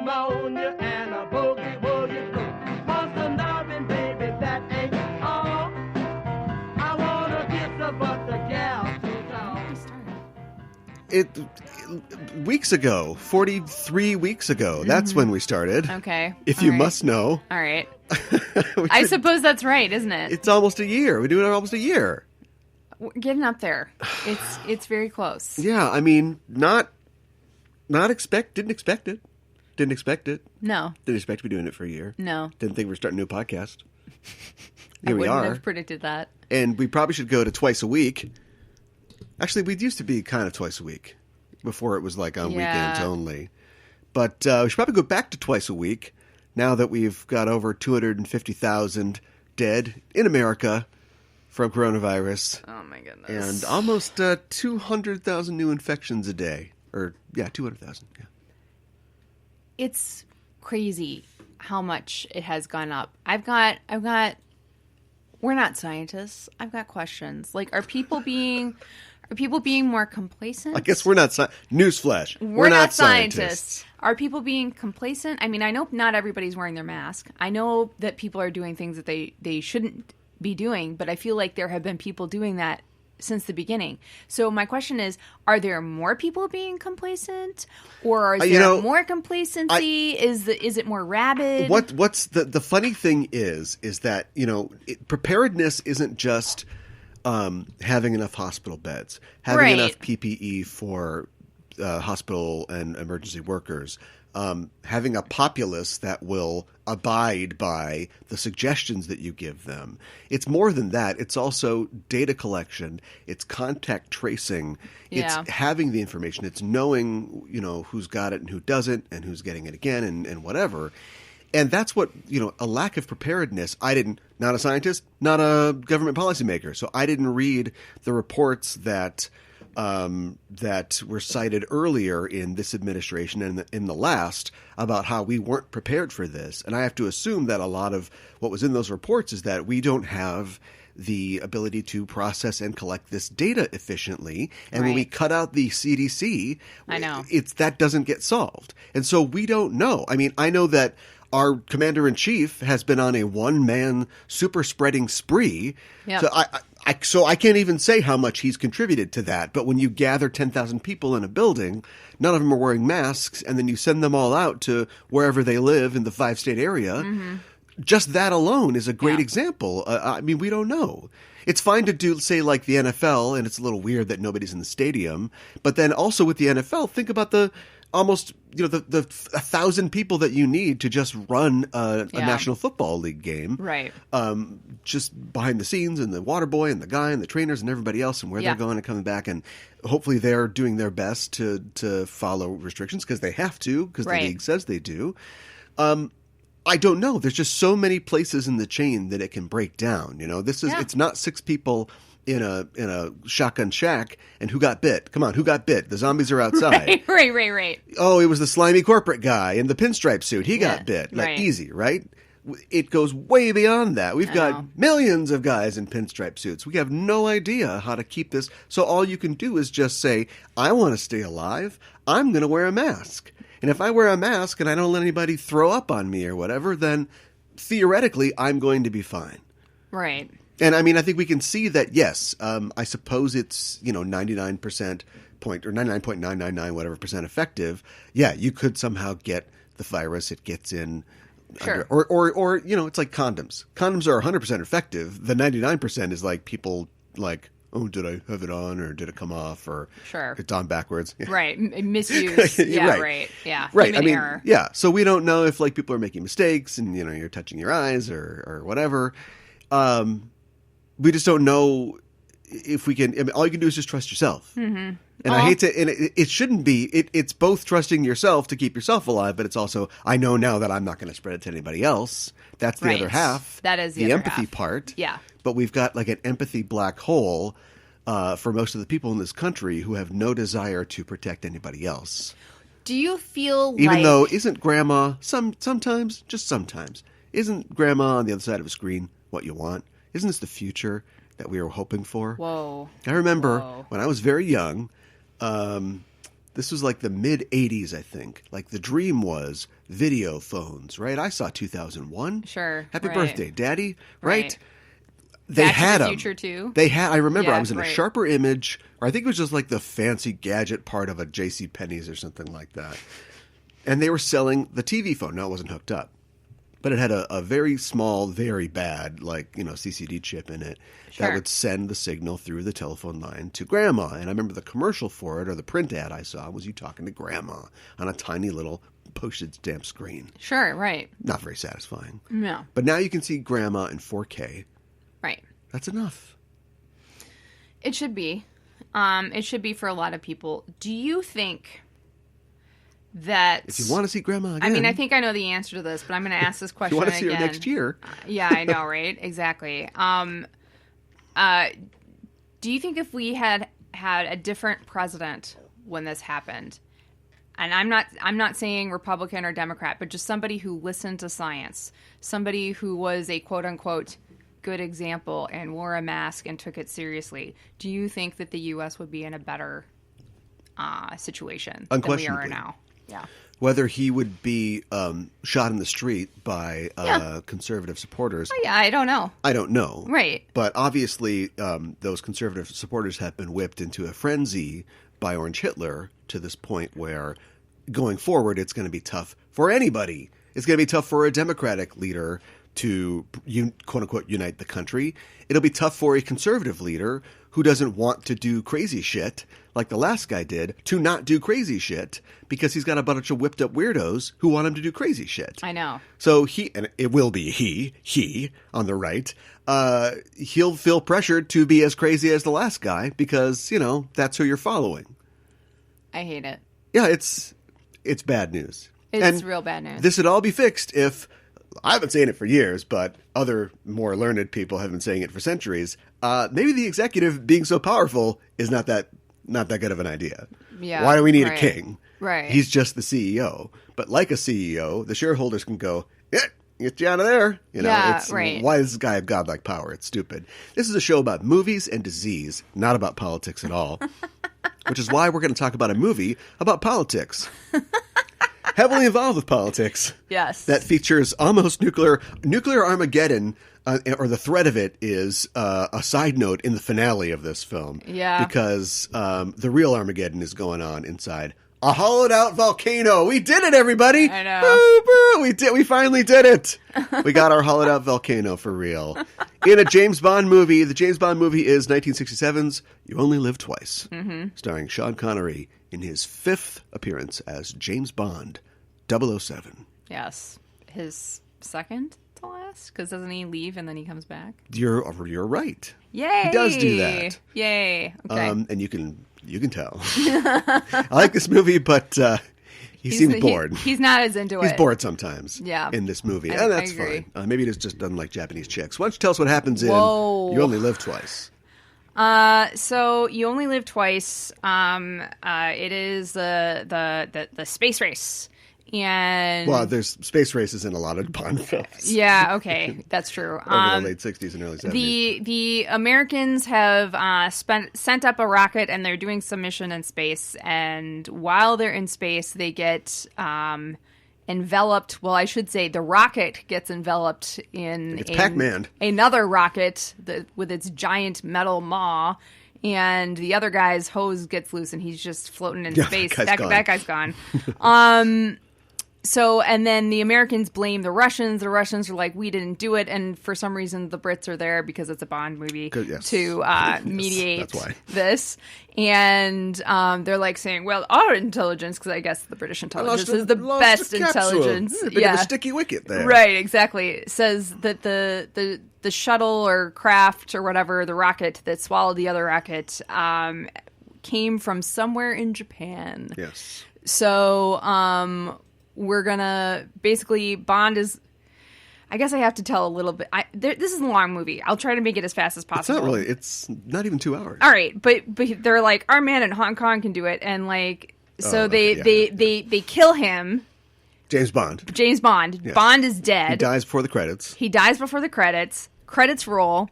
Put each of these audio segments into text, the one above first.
pneumonia and a boogie woogie flu. Want some loving, baby, that ain't all. I wanna kiss her, but the gal's too tall. Weeks ago, 43 weeks ago, that's when we started. Okay. If you must know. All right. I suppose that's right, isn't it? It's almost a year. We're doing it almost a year. We're getting up there. It's very close. Yeah, I mean, didn't expect it. Didn't expect it. No. Didn't expect to be doing it for a year. No. Didn't think we were starting a new podcast. I Here we wouldn't are. have predicted that. And we probably should go to twice a week. Actually, we used to be kind of twice a week before it was like on weekends only. But we should probably go back to twice a week now that we've got over 250,000 dead in America from coronavirus. Oh, my goodness. And almost 200,000 new infections a day. 200,000, yeah. It's crazy how much it has gone up. I've got we're not scientists. I've got questions. Like, are people being more complacent? I guess we're not newsflash. We're not scientists. Are people being complacent? I mean, I know not everybody's wearing their mask. I know that people are doing things that they shouldn't be doing, but I feel like there have been people doing that since the beginning. So my question is, are there more people being complacent, or is there more complacency? Is it more rabid? What's the funny thing is that, preparedness isn't just having enough hospital beds, having enough PPE for hospital and emergency workers, having a populace that will abide by the suggestions that you give them. It's more than that. It's also data collection. It's contact tracing. Yeah. It's having the information. It's knowing, who's got it and who doesn't and who's getting it again and whatever. And that's what, a lack of preparedness. Not a scientist, not a government policymaker. So I didn't read the reports that were cited earlier in this administration and in the last about how we weren't prepared for this. And I have to assume that a lot of what was in those reports is that we don't have the ability to process and collect this data efficiently. And when we cut out the CDC, that doesn't get solved. And so we don't know. I mean, I know that our commander-in-chief has been on a one-man super spreading spree. Yep. So I can't even say how much he's contributed to that. But when you gather 10,000 people in a building, none of them are wearing masks, and then you send them all out to wherever they live in the 5-state area, just that alone is a great example. I mean, we don't know. It's fine to do, say, like the NFL, and it's a little weird that nobody's in the stadium. But then also with the NFL, think about the almost, the 1,000 people that you need to just run a National Football League game. Right. Just behind the scenes, and the water boy and the guy and the trainers and everybody else, and where they're going and coming back. And hopefully they're doing their best to follow restrictions because they have to, because the league says they do. I don't know. There's just so many places in the chain that it can break down. It's not 6 people in a shotgun shack, and who got bit? Come on, who got bit? The zombies are outside. Right. Oh, it was the slimy corporate guy in the pinstripe suit. He got bit. Easy, right? It goes way beyond that. We've got millions of guys in pinstripe suits. We have no idea how to keep this. So all you can do is just say, I want to stay alive. I'm going to wear a mask. And if I wear a mask and I don't let anybody throw up on me or whatever, then theoretically I'm going to be fine. Right. And I mean, I think we can see that, yes, I suppose it's, 99% or 99.999 whatever percent effective. Yeah, you could somehow get the virus. It gets in. Sure. Or it's like condoms. Condoms are 100% effective. The 99% is like people like, oh, did I have it on, or did it come off, or it's on backwards? Right. Misuse. Yeah, right. Yeah. Right. Human error. Yeah. So we don't know if like people are making mistakes and, you're touching your eyes or whatever. We just don't know if we can. I mean, all you can do is just trust yourself. Mm-hmm. And I hate to. And it shouldn't be. It's both trusting yourself to keep yourself alive, but it's also, I know now that I'm not going to spread it to anybody else. That's the other half. That is the other empathy half. part. Yeah. But we've got like an empathy black hole for most of the people in this country who have no desire to protect anybody else. Do you feel even though isn't grandma sometimes, just sometimes, isn't grandma on the other side of a screen what you want? Isn't this the future that we were hoping for? Whoa. I remember when I was very young, the This was like the mid-'80s, I think. Like, the dream was video phones, right? I saw 2001. Sure. Happy right. birthday, Daddy, right? Right. They Back to had the them. Future, too. They had. I remember Yeah, I was in a right. Sharper Image, or I think it was just like the fancy gadget part of a J.C. Penney's or something like that. And they were selling the TV phone. No, it wasn't hooked up. But it had a very small, very bad, like, CCD chip in it that Sure. would send the signal through the telephone line to Grandma. And I remember the commercial for it, or the print ad I saw, was you talking to Grandma on a tiny little postage stamp screen. Sure, right. Not very satisfying. No. But now you can see Grandma in 4K. Right. That's enough. It should be. It should be for a lot of people. Do you think that... If you want to see Grandma again... I mean, I think I know the answer to this, but I'm going to ask this if question you want again. to see her next year... Yeah, I know, right? Exactly. Do you think if we had a different president when this happened, and I'm not saying Republican or Democrat, but just somebody who listened to science, somebody who was a quote unquote good example and wore a mask and took it seriously, do you think that the U.S. would be in a better situation than we are now? Yeah. Whether he would be shot in the street by conservative supporters. Oh, yeah, I don't know. I don't know. Right. But obviously, those conservative supporters have been whipped into a frenzy by Orange Hitler to this point where going forward, it's going to be tough for anybody. It's going to be tough for a Democratic leader to, quote unquote, unite the country. It'll be tough for a conservative leader who doesn't want to do crazy shit like the last guy did to not do crazy shit because he's got a bunch of whipped up weirdos who want him to do crazy shit. I know. So and it will be he on the right, he'll feel pressured to be as crazy as the last guy because, that's who you're following. I hate it. Yeah, it's bad news. It's real bad news. This would all be fixed if, I've been saying it for years, but other more learned people have been saying it for centuries. Maybe the executive being so powerful is not that good of an idea. Yeah. Why do we need a right. king? Right. He's just the CEO. But like a CEO, the shareholders can go, get you out of there. Yeah, it's, right. Why does this guy have godlike power? It's stupid. This is a show about movies and disease, not about politics at all. Which is why we're going to talk about a movie about politics. Heavily involved with politics. Yes. That features almost nuclear Armageddon, or the threat of it is a side note in the finale of this film. Yeah. Because the real Armageddon is going on inside a hollowed out volcano. We did it, everybody! I know. Boo, boo. We finally did it. We got our hollowed out volcano for real. In a James Bond movie. The James Bond movie is 1967's You Only Live Twice, starring Sean Connery in his 5th appearance as James Bond, 007. Yes. His second to last? Because doesn't he leave and then he comes back? You're right. Yay! He does do that. Yay. Okay. And you can tell. I like this movie, but he seems bored. He's not as into it. He's bored sometimes. Yeah. In this movie, I and that's agree. fine. Maybe it just doesn't like Japanese chicks. Why don't you tell us what happens in Whoa. You Only Live Twice? So You Only Live Twice. It is the space race. And Well, there's space races in a lot of Bond films. yeah, okay, that's true. Over the late 60s and early 70s. The Americans have sent up a rocket and they're doing some mission in space. And while they're in space, they get enveloped. Well, I should say the rocket gets enveloped in It's Pac-Man. Another rocket with its giant metal maw. And the other guy's hose gets loose and he's just floating in space. That guy's gone. So, and then the Americans blame the Russians. The Russians are like, we didn't do it. And for some reason, the Brits are there because it's a Bond movie to mediate this. And they're like saying, well, our intelligence, because I guess the British intelligence is the best intelligence. Yeah, a sticky wicket there. Right, exactly. Says that the shuttle or craft or whatever, the rocket that swallowed the other rocket, came from somewhere in Japan. Yes. So, we're gonna basically Bond is. I guess I have to tell a little bit. This is a long movie. I'll try to make it as fast as possible. It's not really. It's not even 2 hours. All right, but they're like, our man in Hong Kong can do it, and like, so they kill him. James Bond. Yes. Bond is dead. He dies before the credits. Credits roll.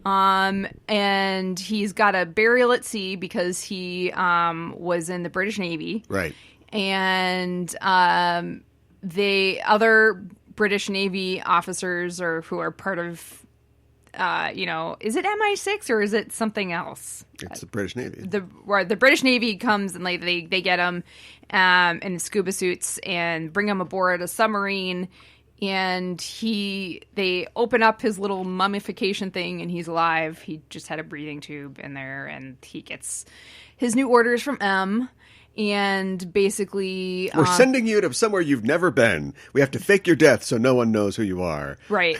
And he's got a burial at sea because he was in the British Navy. Right. And the other British Navy officers who are part of, is it MI6 or is it something else? It's the British Navy. The British Navy comes and they get him in scuba suits and bring him aboard a submarine. And they open up his little mummification thing, and he's alive. He just had a breathing tube in there, and he gets his new orders from M. And basically, we're sending you to somewhere you've never been. We have to fake your death so no one knows who you are. Right.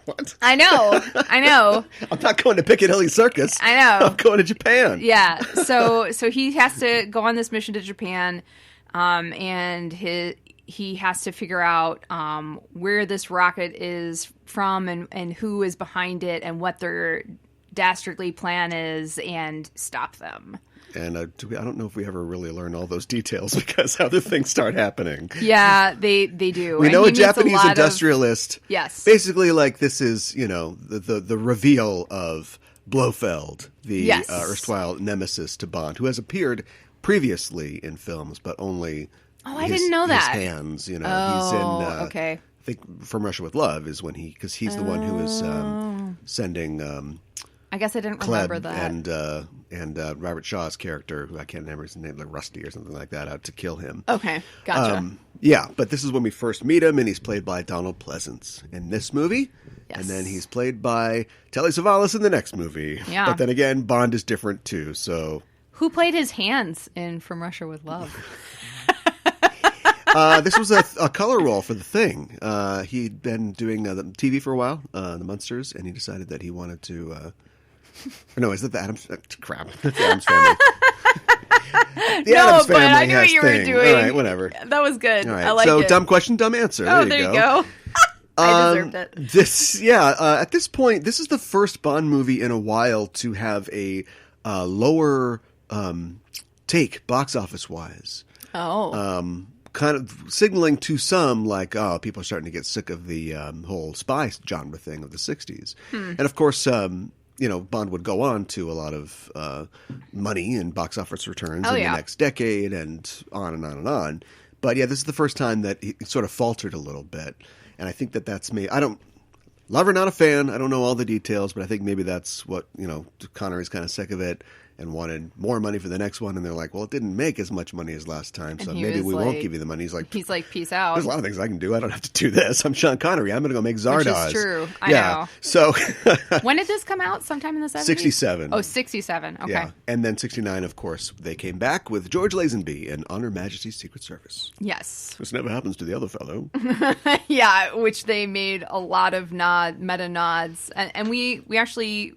What? I know. I'm not going to Piccadilly Circus. I know. I'm going to Japan. Yeah. So he has to go on this mission to Japan, and he has to figure out where this rocket is from and who is behind it and what their dastardly plan is and stop them. And I don't know if we ever really learn all those details because other things start happening. Yeah, they do. We know a Japanese industrialist. Yes. Basically, like, this is, the reveal of Blofeld, the erstwhile nemesis to Bond, who has appeared previously in films, but only... Oh, I didn't know that. His hands, he's in. Okay. I think From Russia with Love is when because he's the one who is sending. I guess I didn't remember that. And Robert Shaw's character, who I can't remember his name, like Rusty or something like that, out to kill him. Okay, gotcha. Yeah, but this is when we first meet him, and he's played by Donald Pleasance in this movie. Yes. And then he's played by Telly Savalas in the next movie. Yeah. But then again, Bond is different too. So who played his hands in From Russia with Love? This was a color role for The Thing. He'd been doing the TV for a while, the Munsters, and he decided that he wanted to... no, is that the Addams... crap. That's the Addams Family. The Addams Family I knew has what you were Thing. doing. All right, whatever. That was good. All right. I like so, it. dumb question, dumb answer. Oh, there you go. I deserved it. At this point, this is the first Bond movie in a while to have a lower take, box office-wise. Oh. Kind of signaling to some like, oh, people are starting to get sick of the whole spy genre thing of the 60s. And of course, Bond would go on to a lot of money and box office returns in the next decade and on and on and on. But yeah, this is the first time that he sort of faltered a little bit. And I think that's me. I don't love or not a fan. I don't know all the details, but I think maybe that's what, Connery's kind of sick of it and wanted more money for the next one. And they're like, well, it didn't make as much money as last time, so maybe we won't give you the money. He's like, peace out. There's a lot of things I can do. I don't have to do this. I'm Sean Connery. I'm going to go make Zardoz. Which is true. I know. So when did this come out? Sometime in the 70s? 67. Oh, 67. Okay. Yeah. And then 69, of course, they came back with George Lazenby and On Her Majesty's Secret Service. Yes. This never happens to the other fellow. Yeah, which they made a lot of meta nods. And we actually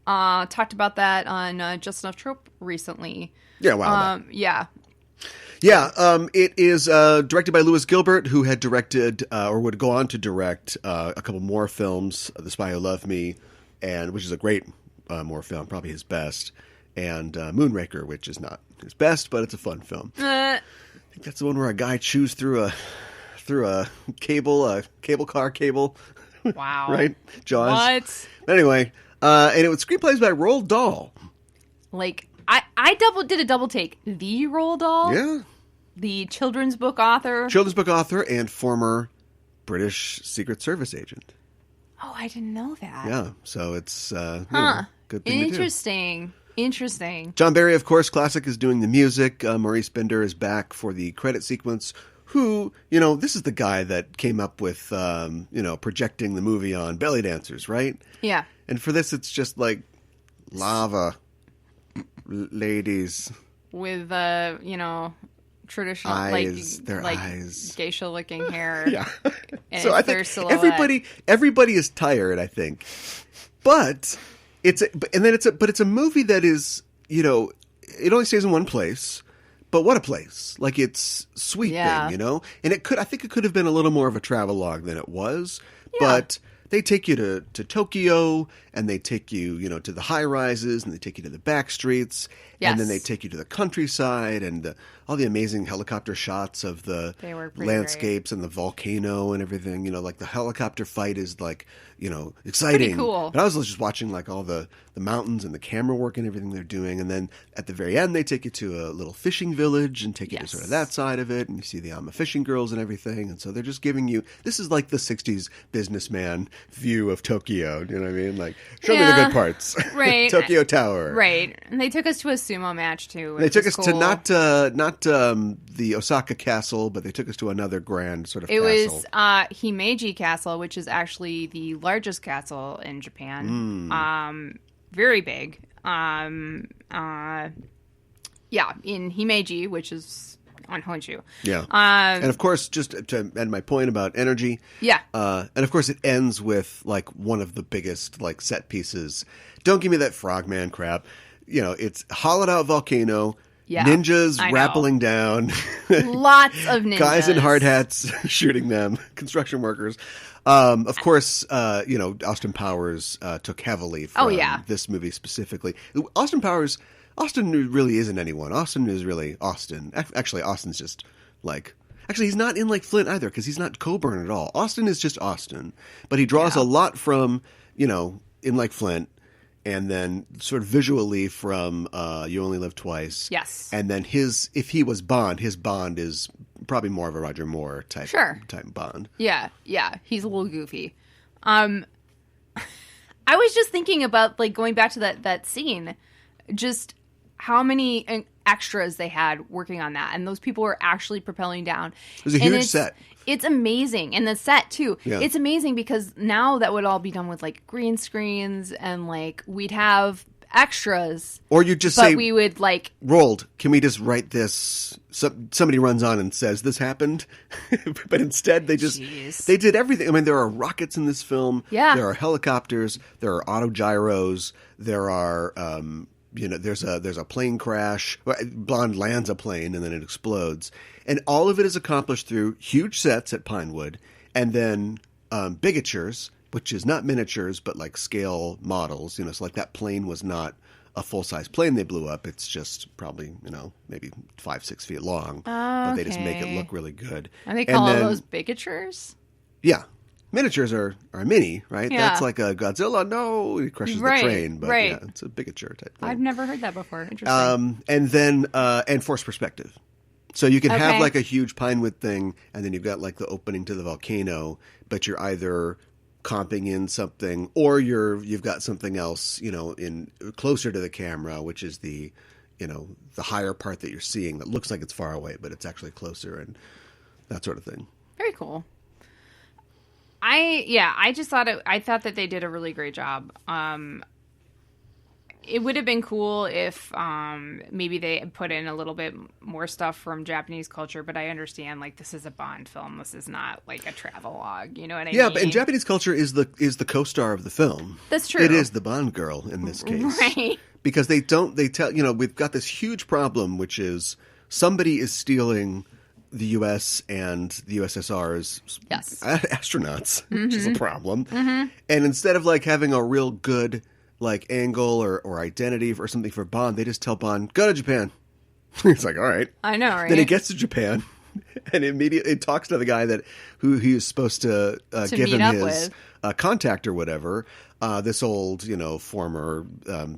talked about that on Just Enough Trope recently. Yeah, wow. Yeah. Yeah, it is directed by Lewis Gilbert, who had directed or would go on to direct a couple more films, The Spy Who Loved Me, which is a great more film, probably his best, and Moonraker, which is not his best, but it's a fun film. I think that's the one where a guy chews through a cable car cable. Wow. Right? Jaws. What? Anyway, and it was screenplays by Roald Dahl. Like, I did a double take. The Roald Dahl? Yeah. The children's book author? Children's book author and former British Secret Service agent. Oh, I didn't know that. Yeah, so it's good thing Interesting. Interesting. John Barry, of course, classic, is doing the music. Maurice Binder is back for the credit sequence. Who, this is the guy that came up with, projecting the movie on belly dancers, right? Yeah. And for this, it's just like lava, ladies with traditional eyes, their eyes, geisha-looking hair. Yeah. And so I think everybody is tired. I think, but it's a movie that is it only stays in one place. But what a place. Like, it's sweeping, and I think it could have been a little more of a travelogue than it was. Yeah. But they take you to Tokyo, and they take you, you know, to the high rises, and they take you to the back streets, and then they take you to the countryside, and all the amazing helicopter shots of the landscapes and the volcano and everything. You know, like the helicopter fight is like, you know, exciting. Pretty cool. But I was just watching like all the mountains and the camera work and everything they're doing, and then at the very end they take you to a little fishing village and take you to sort of that side of it, and you see the Ama fishing girls and everything, and so they're just giving you, this is like the 60s businessman view of Tokyo, you know what I mean? Like, show me the good parts. Right. Tokyo Tower. Right. And they took us to a sumo match too. They took us to not the Osaka Castle, but they took us to another grand sort of castle. It was Himeji Castle, which is actually the largest castle in Japan. Very big. In Himeji, which is on Honshu. Yeah. And of course, just to end my point about energy. Yeah. And of course, it ends with like one of the biggest like set pieces. Don't give me that frogman crap. You know, it's hollowed out volcano. Yeah, ninjas rappelling down. Lots of ninjas. Guys in hard hats shooting them. Construction workers. Of course, you know, Austin Powers took heavily from this movie specifically. Austin really isn't anyone. Austin is really Austin. Actually, Austin's just like... Actually, he's not in like Flint either, because he's not Coburn at all. Austin is just Austin. But he draws a lot from, you know, in like Flint, and then sort of visually from You Only Live Twice. Yes. And then if he was Bond, his Bond is probably more of a Roger Moore type Bond. Yeah, he's a little goofy. I was just thinking about, like, going back to that scene, just how many extras they had working on that, and those people were actually propelling down. It was a huge set. It's amazing. And the set, too. Yeah. It's amazing because now that would all be done with, like, green screens and, like, we'd have extras. Or you just say... we would, like... Rolled. Can we just write this... Somebody runs on and says, this happened. But instead, they just... Jeez. They did everything. I mean, there are rockets in this film. Yeah. There are helicopters. There are autogyros. There are... you know, there's a plane crash. Blonde lands a plane and then it explodes. And all of it is accomplished through huge sets at Pinewood, and then bigatures, which is not miniatures, but like scale models. You know, so like that plane was not a full-size plane they blew up. It's just probably, you know, maybe 5-6 feet long. But they just make it look really good. And they call those bigatures? Yeah. Miniatures are mini, right? Yeah. That's like a Godzilla, no, he crushes the train. But yeah, it's a bigature type thing. I've never heard that before. Interesting. And then, and force perspective. So you can have like a huge Pinewood thing, and then you've got like the opening to the volcano, but you're either comping in something, or you've got something else, you know, in closer to the camera, which is the, you know, the higher part that you're seeing that looks like it's far away, but it's actually closer, and that sort of thing. Very cool. I just thought I thought that they did a really great job. It would have been cool if maybe they had put in a little bit more stuff from Japanese culture, but I understand, like, this is a Bond film. This is not like a travelogue. You know what I mean? Yeah, and Japanese culture is the co-star of the film. That's true. It is the Bond girl in this case. Right. Because they tell, you know, we've got this huge problem, which is somebody is stealing the U.S. and the USSR's astronauts, which is a problem. Mm-hmm. And instead of like having a real good like angle or identity or something for Bond, they just tell Bond, go to Japan. He's like, all right. I know, right? Then he gets to Japan and immediately talks to the guy who he was supposed to give him his contact or whatever. This old, you know, former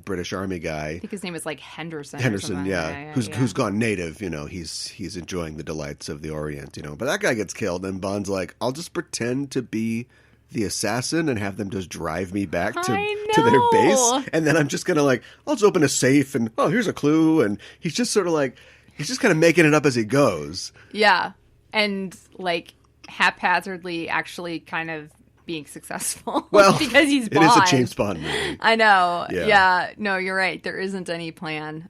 British Army guy. I think his name is like Henderson. Henderson, who's gone native. You know, he's enjoying the delights of the Orient. You know, but that guy gets killed, and Bond's like, I'll just pretend to be the assassin and have them just drive me back to their base, and then I'm just gonna like, I'll just open a safe and here's a clue, and he's just sort of like, he's just kind of making it up as he goes. Yeah, and like haphazardly, actually, kind of being successful. Well, because he's Bond. It is a James Bond movie. I know. Yeah. No, you're right. There isn't any plan.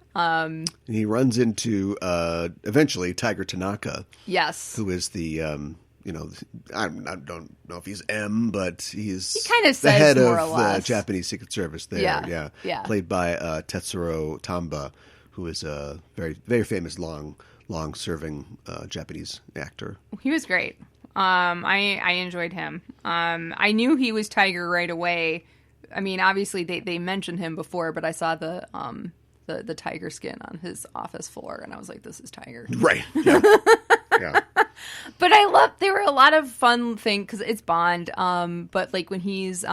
He runs into eventually Tiger Tanaka. Yes. Who is the you know, I don't know if he's M, but he kind of the head more of or less. The Japanese Secret Service there. Yeah. Played by Tetsuro Tamba, who is a very, very famous long-serving Japanese actor. He was great. I enjoyed him. I knew he was Tiger right away. I mean, obviously they mentioned him before, but I saw the tiger skin on his office floor, and I was like, "This is Tiger." Right. Yeah. Yeah. But there were a lot of fun things because it's Bond. But like when he's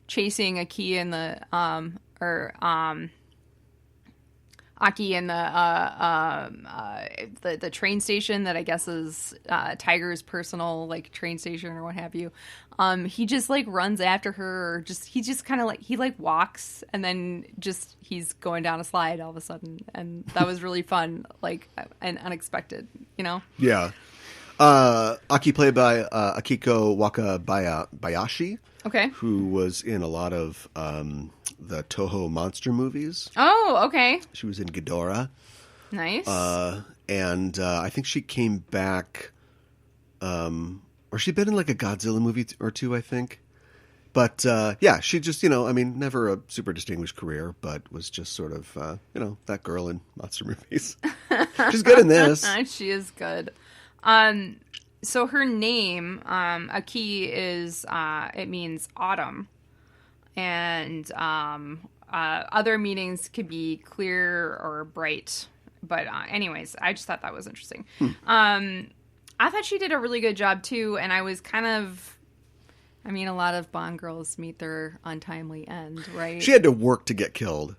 chasing Aki in the Aki in the train station that I guess is Tiger's personal like train station or what have you. He just like runs after her, or he just kind of like he like walks and then just he's going down a slide all of a sudden, and that was really fun, like and unexpected, you know. Yeah. Aki played by Akiko Wakabayashi. Okay. Who was in a lot of the Toho monster movies. Oh, okay. She was in Ghidorah. Nice. And I think she came back, or she'd been in like a Godzilla movie or two, I think. But yeah, she just, I mean, never a super distinguished career, but was just sort of, that girl in monster movies. She's good in this. She is good. So her name, Aki, is, it means autumn. And other meanings could be clear or bright. But anyways, I just thought that was interesting. I thought she did a really good job, too. And I was kind of, I mean, a lot of Bond girls meet their untimely end, right? She had to work to get killed.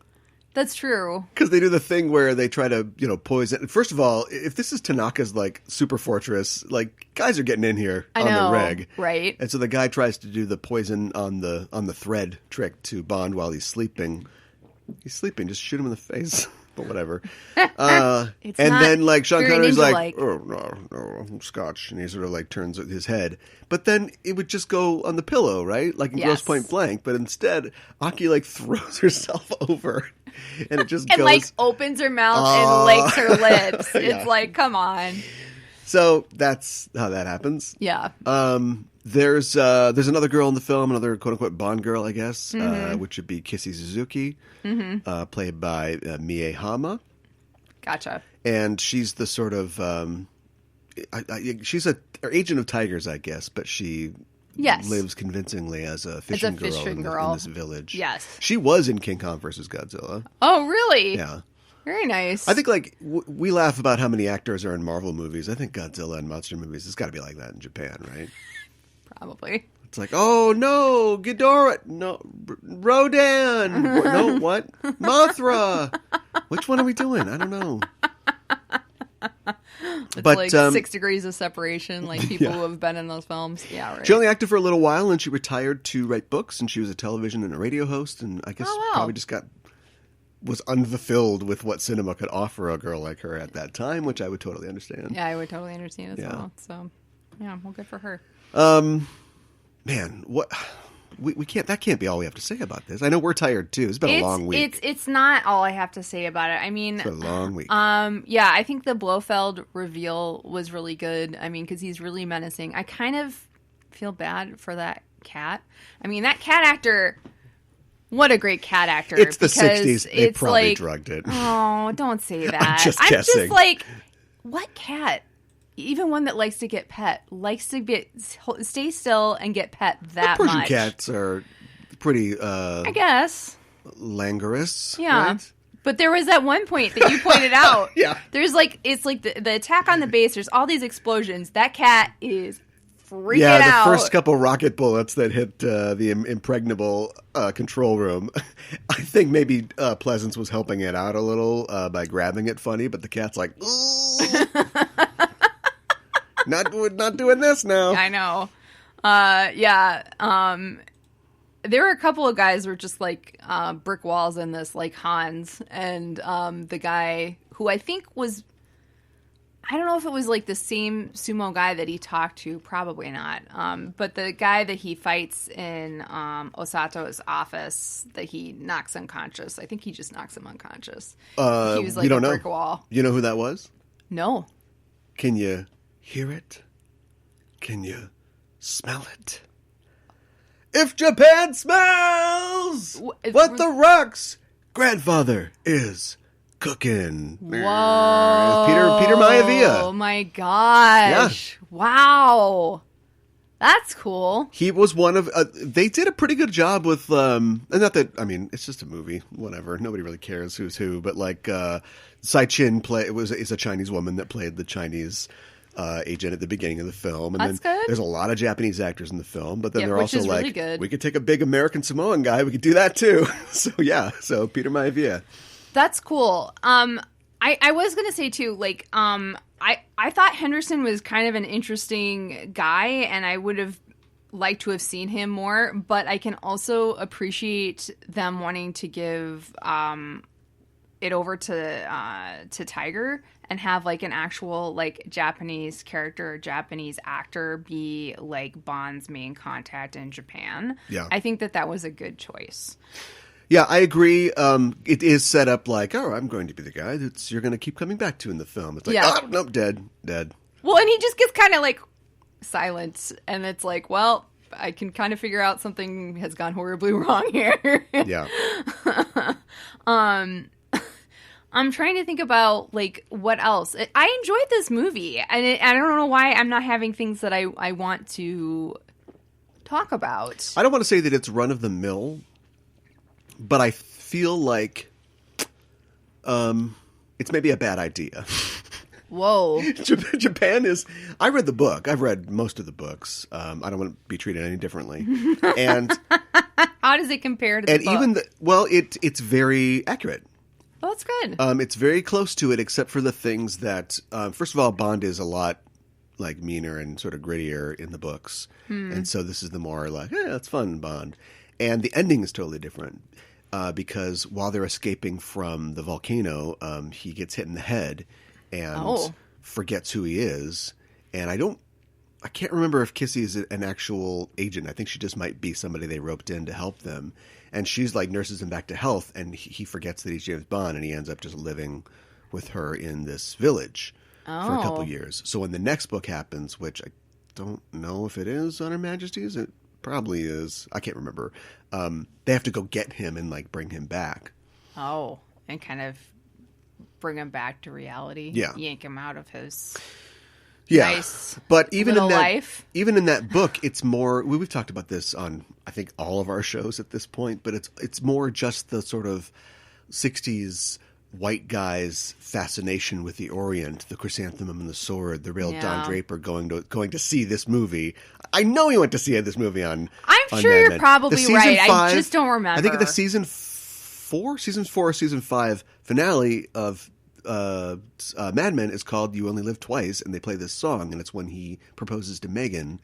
That's true. Because they do the thing where they try to, poison. First of all, if this is Tanaka's, like, super fortress, like, guys are getting in here on the reg. Right. And so the guy tries to do the poison on the thread trick to Bond while he's sleeping. He's sleeping. Just shoot him in the face. But whatever. And then, like, Sean Connery's like, oh, no, I'm Scotch. And he sort of, like, turns his head. But then it would just go on the pillow, right? Like in Grosse Pointe Blank. But instead, Aki, like, throws herself over. And it just and, goes. like, opens her mouth and licks her lips. It's like, come on. So that's how that happens. Yeah. There's another girl in the film, another quote-unquote Bond girl, I guess, which would be Kissy Suzuki, played by Mie Hama. Gotcha. And she's the sort of... she's an agent of tigers, I guess, but she lives convincingly as a fishing girl in this village. Yes. She was in King Kong vs. Godzilla. Oh, really? Yeah. Very nice. I think, like, we laugh about how many actors are in Marvel movies. I think Godzilla and monster movies, it's got to be like that in Japan, right? Probably. It's like, oh, no, Ghidorah, no, Rodan, no, what? Mothra. Which one are we doing? I don't know. It's like 6 degrees of separation, like people who have been in those films. Yeah, right. She only acted for a little while, and she retired to write books, and she was a television and a radio host, and I guess probably just was unfulfilled with what cinema could offer a girl like her at that time, which I would totally understand. Yeah, I would totally understand as well. So, yeah, well, good for her. Man, what we can't. That can't be all we have to say about this. I know we're tired too. It's been a long week. It's not all I have to say about it. I mean, it's a long week. Yeah, I think the Blofeld reveal was really good. I mean, because he's really menacing. I kind of feel bad for that cat. I mean, that cat actor. What a great cat actor. It's the 60s. They probably drugged it. Oh, don't say that. I'm just guessing. Just like, what cat? Even one that likes to get pet, likes to stay still and get pet that Persian much. cats are pretty, I guess, languorous. Yeah. Right? But there was that one point that you pointed out. Yeah. There's like, it's like the attack on the base, there's all these explosions. That cat is freaking out. Yeah, the first couple rocket bullets that hit the impregnable control room. I think maybe Pleasance was helping it out a little by grabbing it funny, but the cat's like, not doing this now. I know. There were a couple of guys who were just like brick walls in this, like Hans, and the guy who I think was, I don't know if it was like the same sumo guy that he talked to, probably not. But the guy that he fights in Osato's office, that he knocks unconscious. I think he just knocks him unconscious. He was like a brick wall. You know who that was? No. Can you hear it? Can you smell it? If Japan smells what the Rock's grandfather is cooking. Whoa. Peter Maivia. Oh my gosh. Yeah. Wow. That's cool. He was one of. They did a pretty good job with. And not that I mean, it's just a movie. Whatever. Nobody really cares who's who. But like, Sai Chin is a Chinese woman that played the Chinese agent at the beginning of the film, and That's then good. there's a lot of Japanese actors in the film. But then Yeah, they're which also is really like, good. we could take a big American Samoan guy. We could do that too. So yeah. So Peter Maivia. That's cool. I was gonna say too, like, I thought Henderson was kind of an interesting guy, and I would have liked to have seen him more. But I can also appreciate them wanting to give it over to Tiger and have like an actual like Japanese character or Japanese actor be like Bond's main contact in Japan. Yeah. I think that was a good choice. Yeah, I agree. It is set up like, oh, I'm going to be the guy that you're going to keep coming back to in the film. It's like, Yeah. oh, nope, dead. Well, and he just gets kind of like silent, and it's like, well, I can kind of figure out something has gone horribly wrong here. Yeah. I'm trying to think about like what else. I enjoyed this movie, and I don't know why I'm not having things that I want to talk about. I don't want to say that it's run of the mill, but I feel like it's maybe a bad idea. Whoa. Japan is... I read the book. I've read most of the books. I don't want to be treated any differently. And how does it compare to the book? even it's very accurate. Oh, that's good. It's very close to it, except for the things that... first of all, Bond is a lot like meaner and sort of grittier in the books. And so this is the more like, that's fun, Bond. And the ending is totally different. Because while they're escaping from the volcano, he gets hit in the head and forgets who he is. And I can't remember if Kissy is an actual agent. I think she just might be somebody they roped in to help them. And she's like nurses him back to health, and he forgets that he's James Bond, and he ends up just living with her in this village for a couple years. So when the next book happens, which I don't know if it is on Her Majesty's, it probably is. I can't remember. They have to go get him and like bring him back. Oh, and kind of bring him back to reality. Yeah. Yank him out of his nice but even in that life. Even in that book, it's more. We've talked about this on I think all of our shows at this point, but it's more just the sort of 60s white guy's fascination with the Orient, the chrysanthemum and the sword, the real Don Draper going to see this movie. I know he went to see this movie on. I'm sure you're probably right. I just don't remember. I think the season 4 or season 5 finale of Mad Men is called "You Only Live Twice," and they play this song, and it's when he proposes to Megan.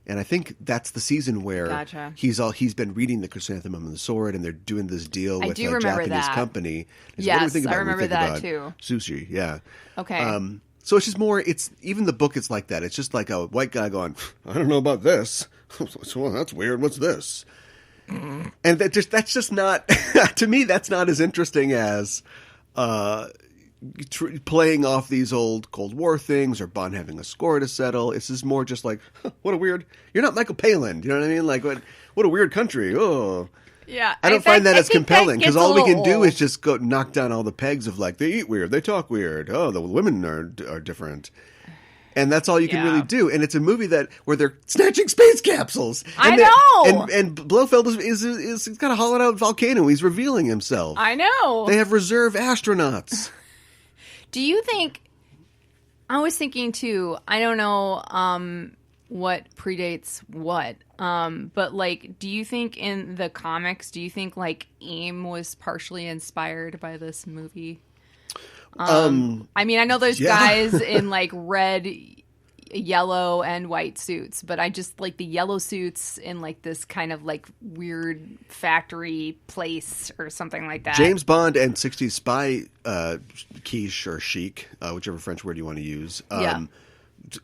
And I think that's the season where he's been reading the Chrysanthemum and the Sword, and they're doing this deal with a Japanese company. Yes, I remember that too. Sushi, yeah. Okay. So it's just more. It's even the book. It's like that. It's just like a white guy going, "I don't know about this. Well, that's weird. What's this?" And that's just not to me. That's not as interesting as playing off these old Cold War things or Bond having a score to settle. It's just more just like, what a weird... You're not Michael Palin. You know what I mean? Like, what a weird country. Oh. Yeah. I don't find that as compelling because all we can do is just go knock down all the pegs of like, they eat weird, they talk weird. Oh, the women are different. And that's all you can really do. And it's a movie where they're snatching space capsules. I know. And Blofeld is he's got a hollowed out volcano. He's revealing himself. I know. They have reserve astronauts. Do you think... I was thinking, too, I don't know what predates what, but, like, do you think in the comics, do you think, like, AIM was partially inspired by this movie? I mean, I know there's guys in, like, red, yellow, and white suits, but I just, like, the yellow suits in, like, this kind of, like, weird factory place or something like that. James Bond and 60s spy quiche or chic, whichever French word you want to use,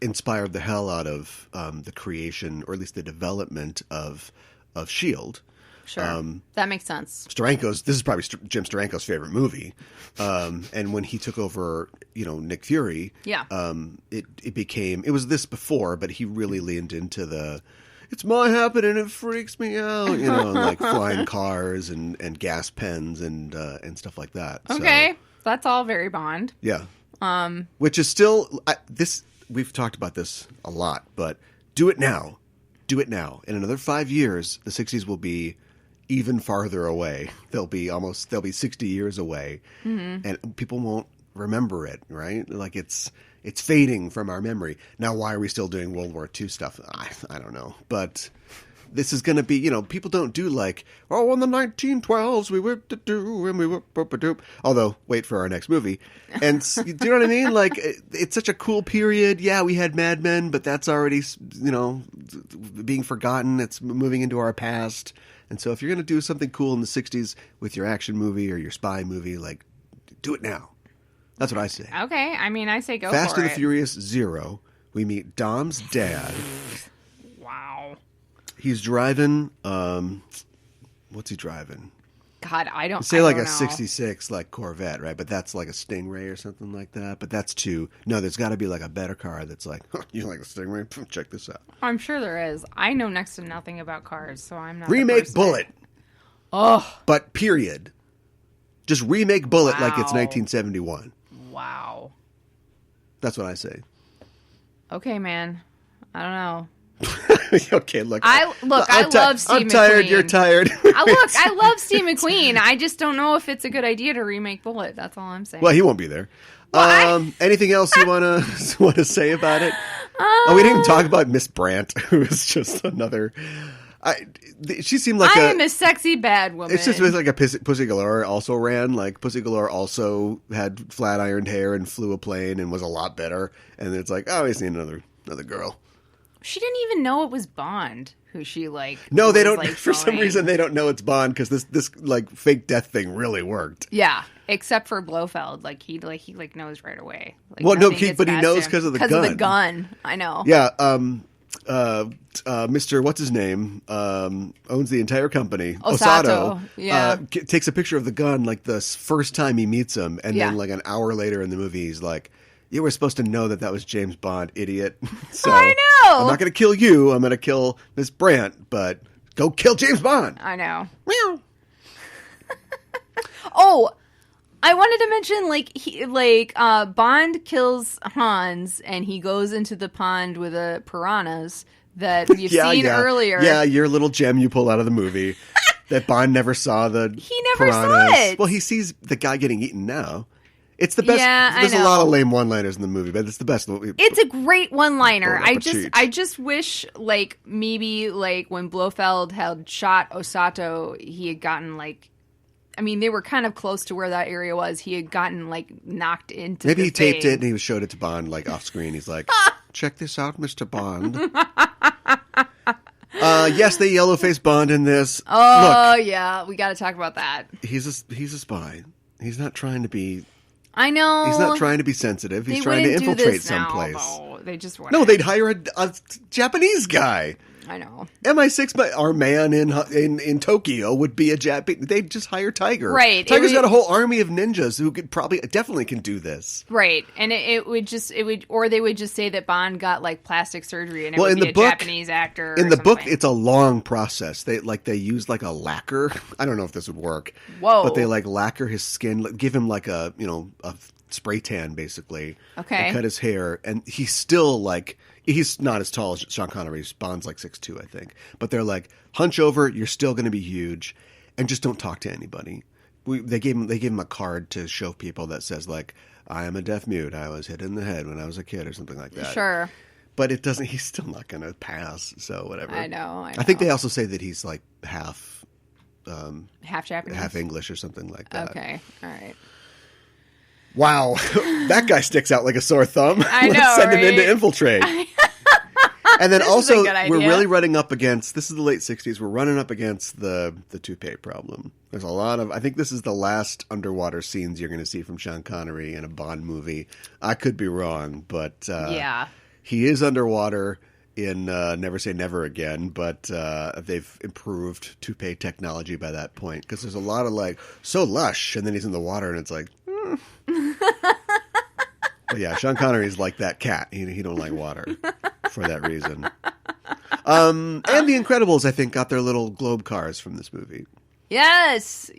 inspired the hell out of the creation, or at least the development of S.H.I.E.L.D. Sure. That makes sense. This is probably Jim Steranko's favorite movie. And when he took over, Nick Fury, it was this before, but he really leaned into it's my happening, it freaks me out, and like flying cars and gas pens and stuff like that. Okay. So, that's all very Bond. Yeah. Which is still, we've talked about this a lot, but do it now. do it now. In another 5 years, the 60s will be even farther away. They'll be 60 years away, and people won't remember it, right? Like it's fading from our memory. Now, why are we still doing World War II stuff? I don't know, but this is going to be, people don't do like, oh, in the 1912s we were to do and we were doop. Although, wait for our next movie. And do you know what I mean? Like, it's such a cool period. Yeah, we had Mad Men, but that's already, being forgotten. It's moving into our past. And so if you're going to do something cool in the 60s with your action movie or your spy movie, like, do it now. That's what I say. Okay. I mean, I say go Fast for it. and the Furious 0. We meet Dom's dad. Wow. He's driving, what's he driving? God, I don't Say like don't a know. 66 like Corvette, right? But that's like a Stingray or something like that. But that's there's got to be like a better car that's like, you like a Stingray? Check this out. I'm sure there is. I know next to nothing about cars, so I'm not. Remake Bullet. Oh. But period. Just remake Bullet like it's Wow. 1971. Wow. That's what I say. Okay, man. I don't know. Okay, look. I love Steve I'm tired. McQueen. You're tired. I love Steve McQueen. I just don't know if it's a good idea to remake Bullet. That's all I'm saying. Well, he won't be there. Anything else you want to say about it? We didn't even talk about Miss Brandt, who is just another. She seemed like I am a sexy bad woman. It's just like a Pussy Galore also ran. Like Pussy Galore also had flat ironed hair and flew a plane and was a lot better. And it's like, oh, he's seen another girl. She didn't even know it was Bond who she like. No, they was, don't. like, For some throwing. reason, they don't know it's Bond because this like fake death thing really worked. Yeah, except for Blofeld, like he knows right away. Like, Well, no, nothing gets but he past knows him. because of the Because gun. of the gun, I know. Yeah. Mr. What's his name? Owns the entire company. Osato. Yeah. Takes a picture of the gun like the first time he meets him, and Yeah. then like an hour later in the movie, he's like, "You were supposed to know that was James Bond, idiot." So I know. I'm not going to kill you. I'm going to kill Miss Brandt, but go kill James Bond. I know. Meow. Oh, I wanted to mention Bond kills Hans and he goes into the pond with the piranhas that you've seen earlier. Yeah, your little gem you pull out of the movie that Bond never saw. He never saw piranhas. it. Well, he sees the guy getting eaten now. It's the best. Yeah, I There's a know. lot of lame one-liners in the movie, but it's the best. It's a great one-liner. Bon appetit. I just wish like maybe like when Blofeld had shot Osato, he had gotten like. I mean, they were kind of close to where that area was. He had gotten like knocked into. Maybe the he taped thing. it and he showed it to Bond like off screen. He's like, "Check this out, Mr. Bond." Yes, they yellow-face Bond in this. Oh Look, yeah, we got to talk about that. he's a spy. He's not trying to be. I know. He's not trying to be sensitive. He's They trying to wouldn't do infiltrate this now, someplace. though. They just wouldn't. No, they'd hire a Japanese guy. I know. MI6, our man in Tokyo would be a Japanese. They'd just hire Tiger. Right. Tiger's got a whole army of ninjas who could definitely can do this. Right, and it would, or they would just say that Bond got like plastic surgery and it Well, would in be the a book- Japanese actor. In or the book, something. it's a long process. They use like a lacquer. I don't know if this would work. Whoa. But they like lacquer his skin, give him like a spray tan basically. Okay. And cut his hair, and he's still like. He's not as tall as Sean Connery. Bond's like 6'2", I think. But they're like, hunch over, you're still going to be huge, and just don't talk to anybody. They gave him a card to show people that says like, I am a deaf mute. I was hit in the head when I was a kid or something like that. Sure. But it doesn't. He's still not going to pass. So whatever. I know. I think they also say that he's like half Japanese, half English or something like that. Okay, all right. Wow, that guy sticks out like a sore thumb. I Let's know, send him in to right? infiltrate. And then This is also, a good we're idea. really running up against, this is the late 60s, we're running up against the toupee problem. There's a lot of, I think this is the last underwater scenes you're going to see from Sean Connery in a Bond movie. I could be wrong, but Yeah. he is underwater in Never Say Never Again, but they've improved toupee technology by that point, because there's a lot of like, so lush, and then he's in the water and it's like, But yeah, Sean Connery's like that cat. He don't like water for that reason. And The Incredibles, I think, got their little globe cars from this movie. Yes,